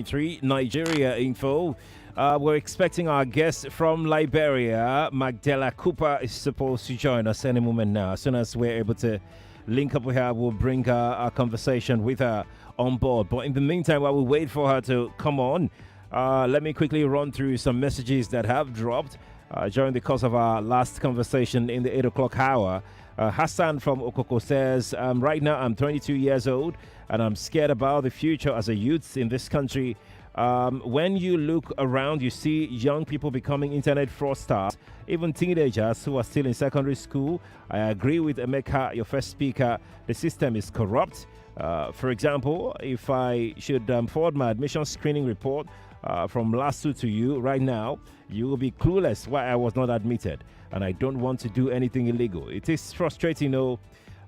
Three Nigeria info. We're expecting our guest from Liberia, MacDella Cooper, is supposed to join us any moment now. As soon as we're able to link up with her, we'll bring our conversation with her on board. But in the meantime, while we wait for her to come on, let me quickly run through some messages that have dropped during the course of our last conversation in the 8 o'clock hour. Hassan from Okoko says, right now I'm 22 years old and I'm scared about the future as a youth in this country. When you look around, you see young people becoming internet fraudsters, even teenagers who are still in secondary school. I agree with Emeka, your first speaker. The system is corrupt. For example, if I should forward my admission screening report from last week to you right now, you will be clueless why I was not admitted. And I don't want to do anything illegal. It is frustrating,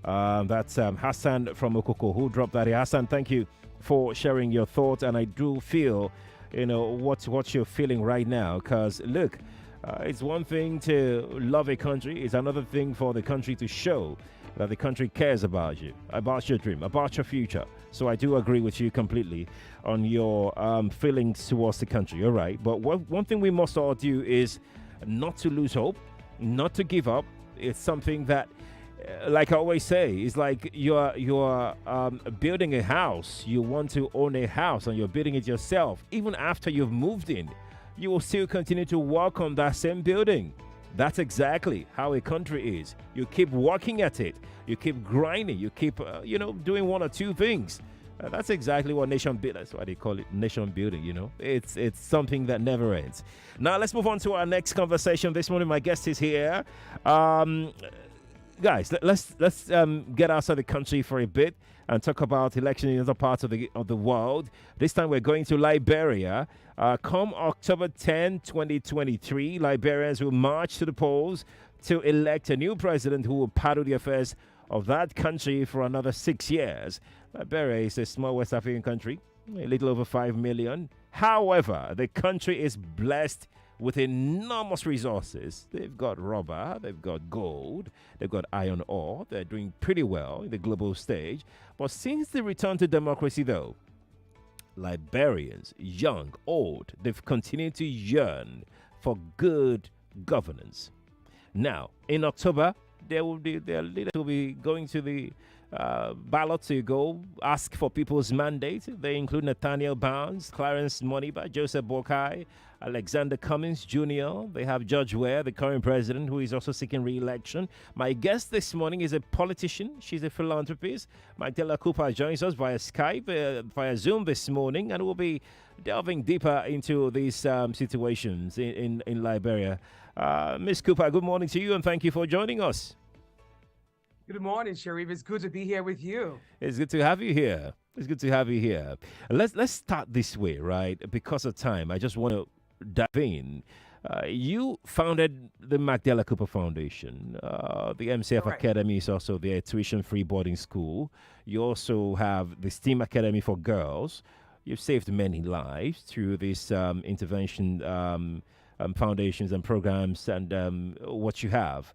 that's Hassan from Okoko who dropped that. Hassan, thank you for sharing your thoughts. And I do feel, what you're feeling right now. Because, look, it's one thing to love a country. It's another thing for the country to show that the country cares about you, about your dream, about your future. So I do agree with you completely on your feelings towards the country. All right. But one thing we must all do is not to lose hope, not to give up. It's something that, like I always say, it's like you're building a house. You want to own a house and you're building it yourself. Even after you've moved in, you will still continue to work on that same building. That's exactly how a country is. You keep working at it. You keep grinding. You keep, doing one or two things. That's exactly what nation building. That's why they call it nation building. It's something that never ends. Now let's move on to our next conversation. This morning, my guest is here. Guys, let's get outside the country for a bit and talk about election in other parts of the world. This time we're going to Liberia. Come October 10, 2023, Liberians will march to the polls to elect a new president who will paddle the affairs of that country for another 6 years. Liberia is a small West African country, a little over 5 million. However, the country is blessed with enormous resources. They've got rubber, they've got gold, they've got iron ore. They're doing pretty well in the global stage. But since the return to democracy, though, Liberians, young, old, they've continued to yearn for good governance. Now, in October, their leaders will be going to the ballot to go ask for people's mandate. They include Nathaniel Barnes, Clarence Moniba, Joseph Bokai, Alexander Cummings Jr. They have Judge Ware, the current president, who is also seeking re-election. My guest this morning is a politician. She's a philanthropist. MacDella Cooper joins us via Skype, via Zoom this morning, and we'll be delving deeper into these situations in Liberia. Ms. Cooper, good morning to you, and thank you for joining us. Good morning, Sharif. It's good to be here with you. It's good to have you here. It's good to have you here. Let's start this way, right? Because of time, I just want to dive in. You founded the MacDella Cooper Foundation. The MCF Correct. Academy is also their tuition-free boarding school. You also have the STEAM Academy for girls. You've saved many lives through these intervention foundations and programs and what you have.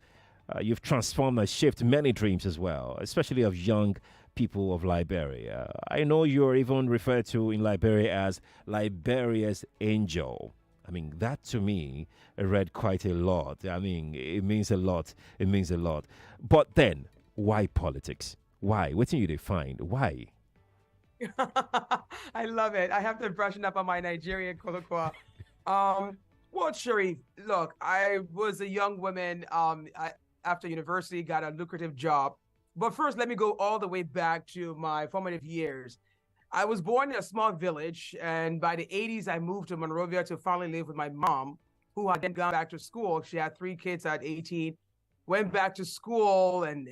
You've transformed and shaped many dreams as well, especially of young people of Liberia. I know you're even referred to in Liberia as Liberia's angel. I mean, that to me read quite a lot. I mean, it means a lot. It means a lot. But then, why politics? Why? What do you define? Why? I love it. I have to brushing up on my Nigerian colloquy. Well, Sharif, look, I was a young woman. After university, got a lucrative job. But first, let me go all the way back to my formative years. I was born in a small village, and by the 80s, I moved to Monrovia to finally live with my mom, who had then gone back to school. She had 3 kids at 18, went back to school and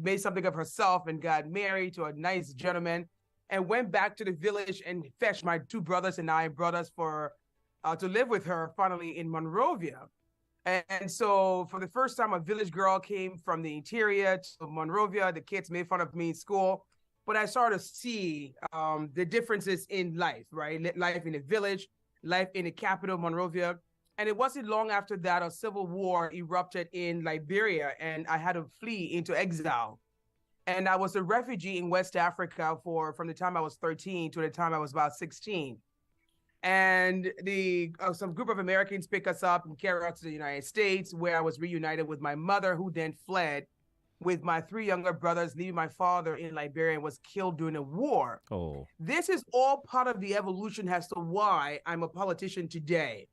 made something of herself and got married to a nice gentleman and went back to the village and fetched my 2 brothers and I brothers for to live with her finally in Monrovia. And so for the first time, a village girl came from the interior to Monrovia. The kids made fun of me in school, but I started to see the differences in life, right? Life in a village, life in the capital, Monrovia. And it wasn't long after that, a civil war erupted in Liberia, and I had to flee into exile. And I was a refugee in West Africa from the time I was 13 to the time I was about 16. And some group of Americans picked us up and carried us to the United States, where I was reunited with my mother, who then fled with my 3 younger brothers, leaving my father in Liberia and was killed during the war. Oh. This is all part of the evolution as to why I'm a politician today.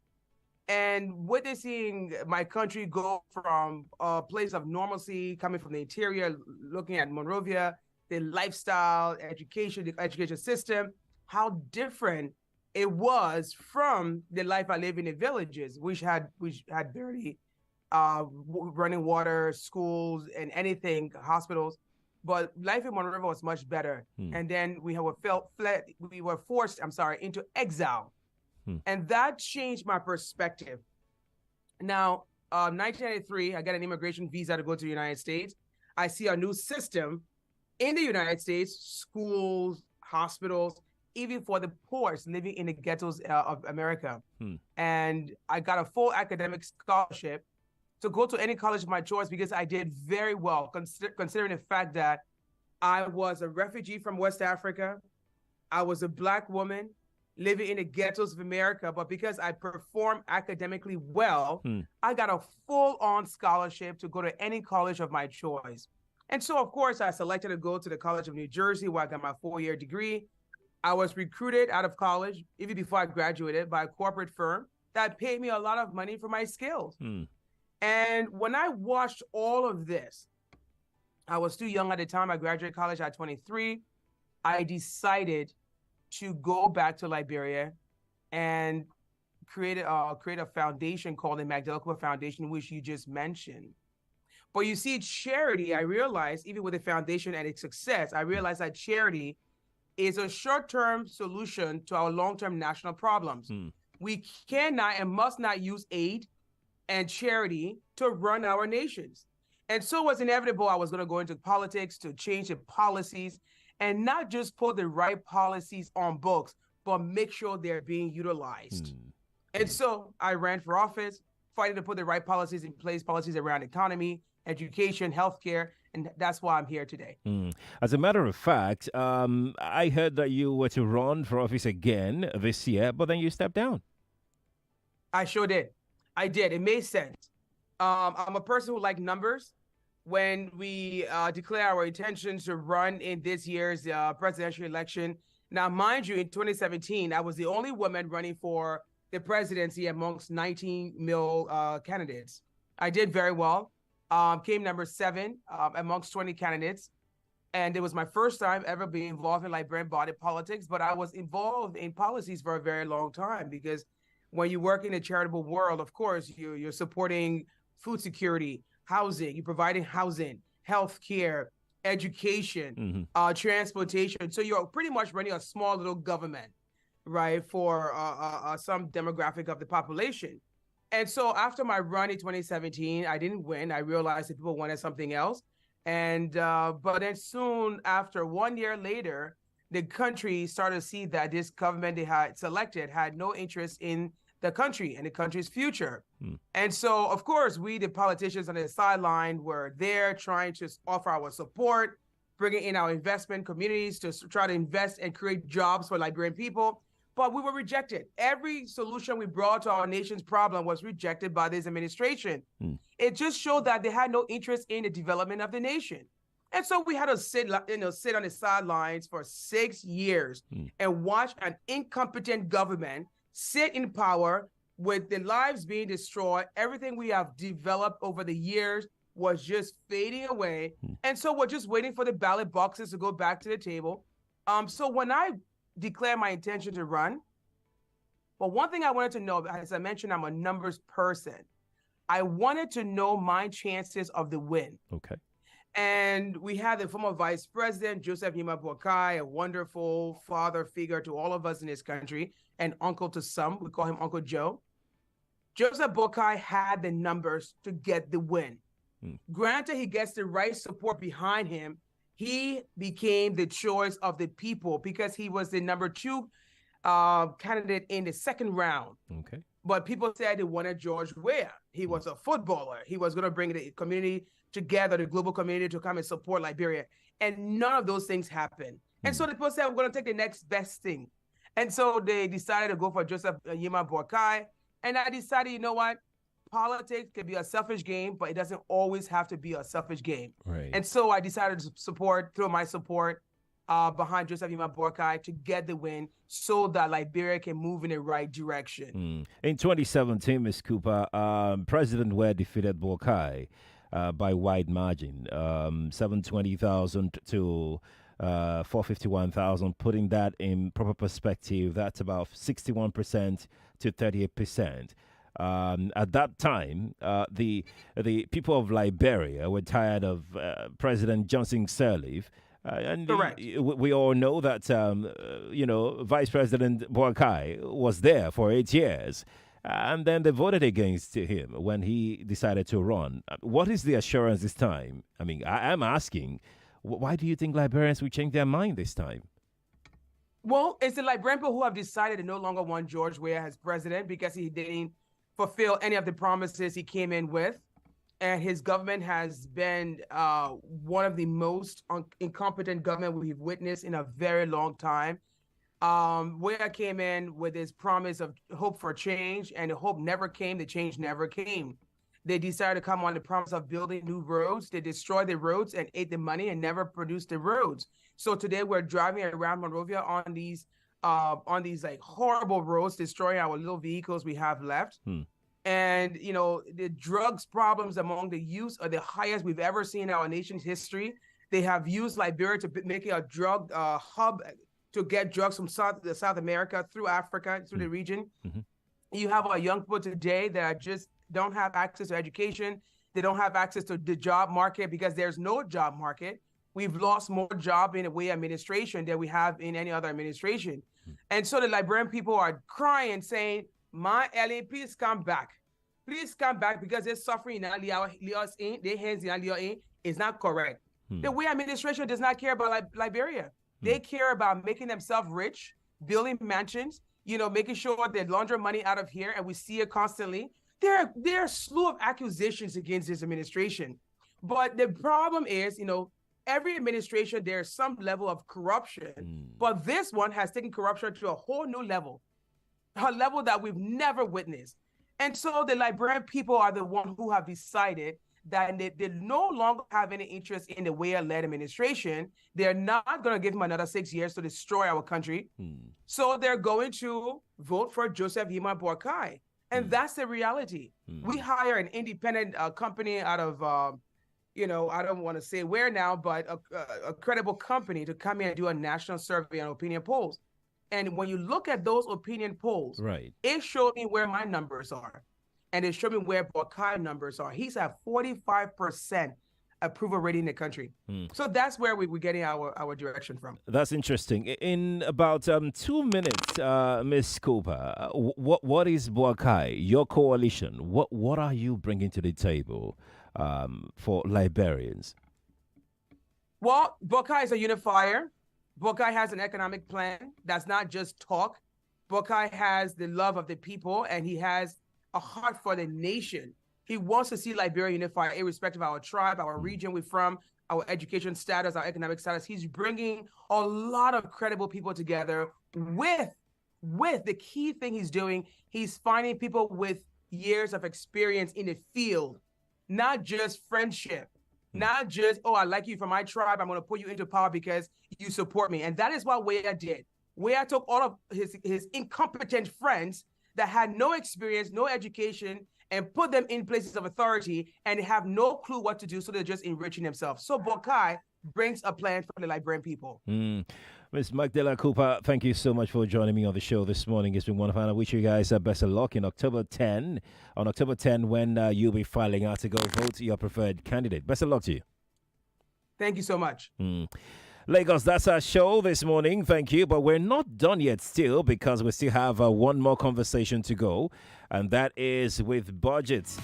And witnessing my country go from a place of normalcy, coming from the interior, looking at Monrovia, the lifestyle, the education system, how different it was from the life I live in the villages, which had barely running water, schools, and anything, hospitals. But life in Monrovia was much better. And then we were forced into exile. And that changed my perspective. Now, 1993, I got an immigration visa to go to the United States. I see a new system in the United States, schools, hospitals, even for the poor living in the ghettos of America. And I got a full academic scholarship to go to any college of my choice because I did very well, considering the fact that I was a refugee from West Africa. I was a Black woman living in the ghettos of America, but because I performed academically well, I got a full-on scholarship to go to any college of my choice. And so, of course, I selected to go to the College of New Jersey, where I got my 4-year degree. I was recruited out of college, even before I graduated, by a corporate firm that paid me a lot of money for my skills. And when I watched all of this, I was too young at the time. I graduated college at 23. I decided to go back to Liberia and create a foundation called the MacDella Foundation, which you just mentioned. But you see, charity, I realized, even with the foundation and its success, I realized that charity is a short-term solution to our long-term national problems. We cannot and must not use aid and charity to run our nations. And so it was inevitable I was going to go into politics to change the policies and not just put the right policies on books, but make sure they're being utilized. And so I ran for office, fighting to put the right policies in place, policies around economy, education, healthcare, and that's why I'm here today. As a matter of fact, I heard that you were to run for office again this year, but then you stepped down. I sure did. I did. It made sense. I'm a person who likes numbers. When we declare our intentions to run in this year's presidential election, now, mind you, in 2017, I was the only woman running for the presidency amongst 19 male candidates. I did very well. Came number 7 amongst 20 candidates. And it was my first time ever being involved in Liberian body politics, but I was involved in policies for a very long time because when you work in the charitable world, of course, you're supporting food security, housing, you're providing housing, health care, education, transportation. So you're pretty much running a small little government, right, for some demographic of the population. And so after my run in 2017, I didn't win. I realized that people wanted something else. And but then soon after, 1 year later, the country started to see that this government they had selected had no interest in the country and the country's future. And so, of course, we, the politicians on the sideline, were there trying to offer our support, bringing in our investment communities to try to invest and create jobs for Liberian people. But we were rejected. Every solution we brought to our nation's problem was rejected by this administration. It just showed that they had no interest in the development of the nation. And so we had to sit on the sidelines for 6 years and watch an incompetent government sit in power with the lives being destroyed. Everything we have developed over the years was just fading away. And so we're just waiting for the ballot boxes to go back to the table. So when I declared my intention to run, but one thing I wanted to know, as I mentioned, I'm a numbers person. I wanted to know my chances of the win. Okay. And we had the former Vice President, Joseph Nyuma Boakai, a wonderful father figure to all of us in this country, and uncle to some. We call him Uncle Joe. Joseph Boakai had the numbers to get the win. Granted, he gets the right support behind him. He became the choice of the people because he was the number 2 candidate in the second round. Okay. But people said they wanted George Weah. He was a footballer. He was going to bring the community together, the global community, to come and support Liberia. And none of those things happened. And so the people said, we're going to take the next best thing. And so they decided to go for Joseph Yima Boakai. And I decided, you know what? Politics can be a selfish game, but it doesn't always have to be a selfish game. Right. And so I decided to throw my support behind Joseph Yima Boakai to get the win so that Liberia can move in the right direction. In 2017, Ms. Cooper, President Weah defeated Boakai by wide margin, 720,000 to 451,000. Putting that in proper perspective, that's about 61% to 38%. At that time, the people of Liberia were tired of President Johnson Sirleaf. And we all know that, Vice President Boakai was there for 8 years. And then they voted against him when he decided to run. What is the assurance this time? I mean, I'm asking, why do you think Liberians will change their mind this time? Well, it's the Liberian people who have decided to no longer want George Weah as president because he didn't fulfill any of the promises he came in with. And his government has been one of the most incompetent government we've witnessed in a very long time. Weah came in with his promise of hope for change, and the hope never came. The change never came. They decided to come on the promise of building new roads. They destroyed the roads and ate the money and never produced the roads. So today we're driving around Monrovia on these like horrible roads, destroying our little vehicles we have left. And, the drugs problems among the youth are the highest we've ever seen in our nation's history. They have used Liberia to make it a drug hub to get drugs from South America through Africa, through the region. You have our young people today that just don't have access to education. They don't have access to the job market because there's no job market. We've lost more job in the Weah administration than we have in any other administration. And so the Liberian people are crying, saying, my LA, please come back. Please come back because they're suffering in their hands in is not correct. The Weah administration does not care about Liberia. They care about making themselves rich, building mansions, making sure they launder money out of here, and we see it constantly. There are a slew of accusations against this administration. But the problem is, every administration, there's some level of corruption. But this one has taken corruption to a whole new level, a level that we've never witnessed. And so the Liberian people are the one who have decided that they no longer have any interest in the Weah-led administration. They're not going to give him another 6 years to destroy our country. So they're going to vote for Joseph Yima Boakai. And that's the reality. We hire an independent company out of, I don't want to say where now, but a credible company to come in and do a national survey on opinion polls. And when you look at those opinion polls, it showed me where my numbers are. And it showed me where Boakai numbers are. He's at 45% approval rating in the country. So that's where we're getting our direction from. That's interesting. In about 2 minutes, Ms. Cooper, what is Boakai, your coalition? What are you bringing to the table for Liberians? Well, Boakai is a unifier. Boakai has an economic plan that's not just talk. Boakai has the love of the people, and he has a heart for the nation. He wants to see Liberia unified, irrespective of our tribe, our region we're from, our education status, our economic status. He's bringing a lot of credible people together with the key thing he's doing. He's finding people with years of experience in the field, not just friendship, not just, oh, I like you from my tribe, I'm going to put you into power because you support me. And that is what Weah did. Weah took all of his incompetent friends that had no experience, no education, and put them in places of authority, and they have no clue what to do, so they're just enriching themselves. So Boakai brings a plan for the Liberian people. Ms. MacDella Cooper, thank you so much for joining me on the show this morning. It's been wonderful. I wish you guys best of luck in October 10. On October 10, when you'll be filing out to go vote your preferred candidate. Best of luck to you. Thank you so much. Lagos, that's our show this morning. Thank you. But we're not done yet still, because we still have one more conversation to go, and that is with budgets.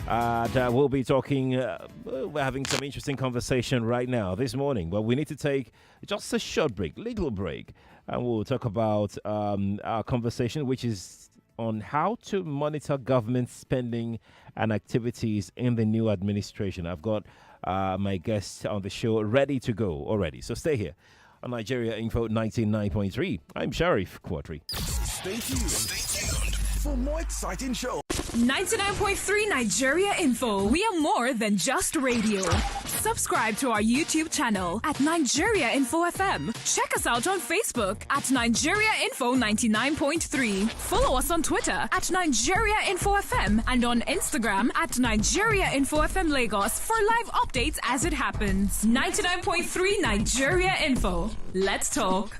We'll be talking, we're having some interesting conversation right now this morning, but we need to take just a short break, little break, and we'll talk about our conversation, which is on how to monitor government spending and activities in the new administration. I've got my guests on the show ready to go already. So stay here on Nigeria Info 99.3. I'm Sheriff Quadry. Stay tuned for more exciting shows. 99.3 Nigeria Info. We are more than just radio. Subscribe to our YouTube channel at Nigeria Info FM. Check us out on Facebook at Nigeria Info 99.3. Follow us on Twitter at Nigeria Info FM and on Instagram at Nigeria Info FM Lagos for live updates as it happens. 99.3 Nigeria Info. Let's talk.